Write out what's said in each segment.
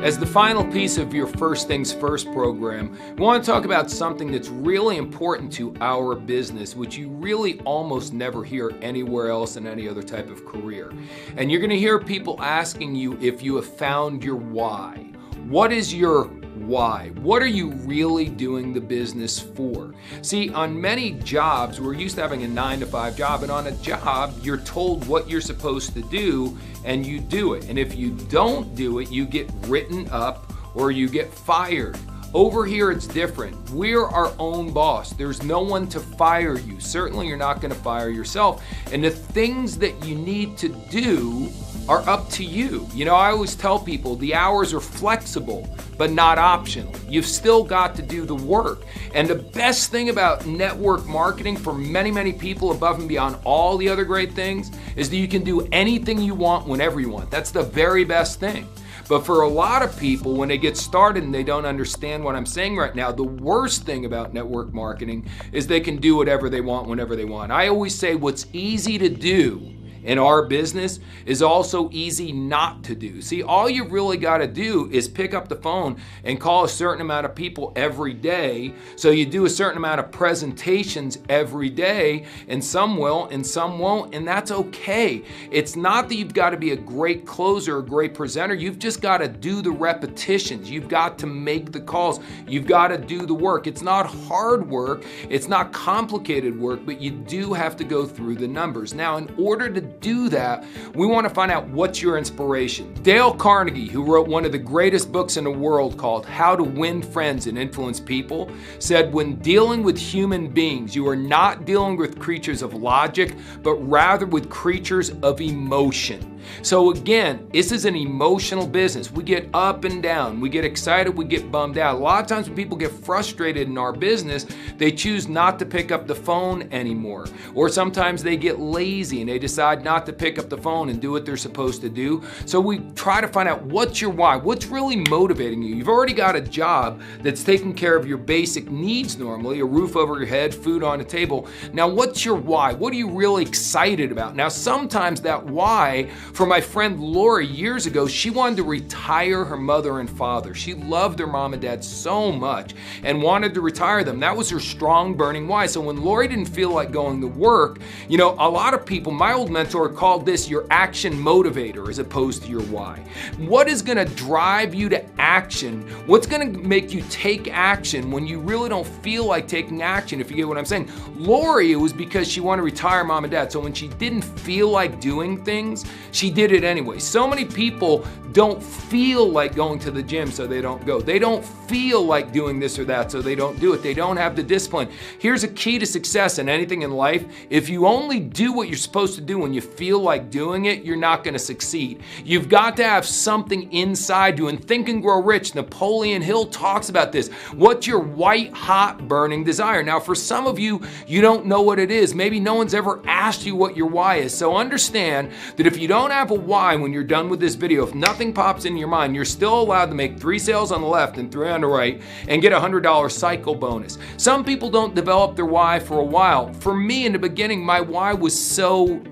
As the final piece of your First Things First program, we want to talk about something that's really important to our business, which you really almost never hear anywhere else in any other type of career. And you're going to hear people asking you if you have found your why. What is your why? What are you really doing the business for? See, on many jobs, we're used to having a 9-to-5 job, and on a job, you're told what you're supposed to do and you do it. And if you don't do it, you get written up or you get fired. Over here, it's different. We're our own boss. There's no one to fire you. Certainly, you're not going to fire yourself. And the things that you need to do are up to you. You know, I always tell people the hours are flexible, but not optional. You've still got to do the work. And the best thing about network marketing for many, many people above and beyond all the other great things is that you can do anything you want whenever you want. That's the very best thing. But for a lot of people, when they get started and they don't understand what I'm saying right now, the worst thing about network marketing is they can do whatever they want whenever they want. I always say what's easy to do in our business is also easy not to do. See, all you really got to do is pick up the phone and call a certain amount of people every day. So you do a certain amount of presentations every day, and some will and some won't, and that's okay. It's not that you've got to be a great closer, a great presenter. You've just got to do the repetitions. You've got to make the calls. You've got to do the work. It's not hard work. It's not complicated work, but you do have to go through the numbers. Now, in order to do that, we want to find out what's your inspiration. Dale Carnegie, who wrote one of the greatest books in the world called How to Win Friends and Influence People, said, when dealing with human beings, you are not dealing with creatures of logic, but rather with creatures of emotion. So again, this is an emotional business. We get up and down, we get excited, we get bummed out. A lot of times when people get frustrated in our business, they choose not to pick up the phone anymore. Or sometimes they get lazy and they decide not to pick up the phone and do what they're supposed to do. So we try to find out what's your why, what's really motivating you. You've already got a job that's taking care of your basic needs normally, a roof over your head, food on the table. Now, what's your why? What are you really excited about? Now, sometimes that why, for my friend Lori years ago, she wanted to retire her mother and father. She loved her mom and dad so much and wanted to retire them. That was her strong burning why. So when Lori didn't feel like going to work, you know, a lot of people, my old mentor called this your action motivator as opposed to your why. What is going to drive you to action? What's going to make you take action when you really don't feel like taking action, if you get what I'm saying? Lori, it was because she wanted to retire mom and dad. So when she didn't feel like doing things, she did it anyway. So many people don't feel like going to the gym, so they don't go. They don't feel like doing this or that, so they don't do it. They don't have the discipline. Here's a key to success in anything in life. If you only do what you're supposed to do when you feel like doing it, you're not going to succeed. You've got to have something inside you. And Think and Grow Rich, Napoleon Hill talks about this. What's your white hot burning desire? Now, for some of you, you don't know what it is. Maybe no one's ever asked you what your why is. So understand that if you don't have a why when you're done with this video, if nothing pops in your mind, you're still allowed to make 3 sales on the left and 3 on the right and get a $100 cycle bonus. Some people don't develop their why for a while. For me, in the beginning, my why was so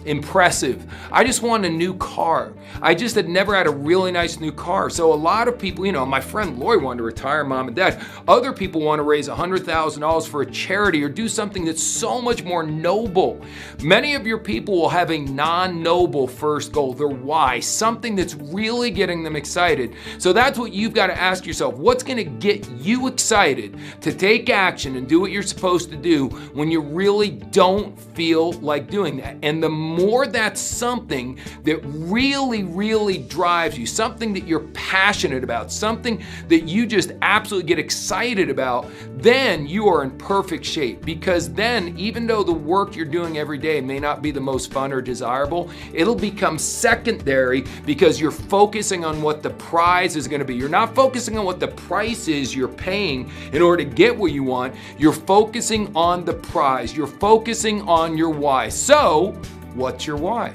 impressive. I just wanted a new car. I just had never had a really nice new car. So a lot of people, you know, my friend Lori wanted to retire mom and dad. Other people want to raise $100,000 for a charity or do something that's so much more noble. Many of your people will have a non-noble first goal, their why, something that's really getting them excited. So that's what you've got to ask yourself. What's going to get you excited to take action and do what you're supposed to do when you really don't feel like doing that? And the more that's something that really drives you, something that you're passionate about, something that you just absolutely get excited about, then you are in perfect shape. Because then, even though the work you're doing every day may not be the most fun or desirable, it'll become secondary because you're focusing on what the prize is going to be. You're not focusing on what the price is you're paying in order to get what you want. You're focusing on the prize. You're focusing on your why. So, what's your why?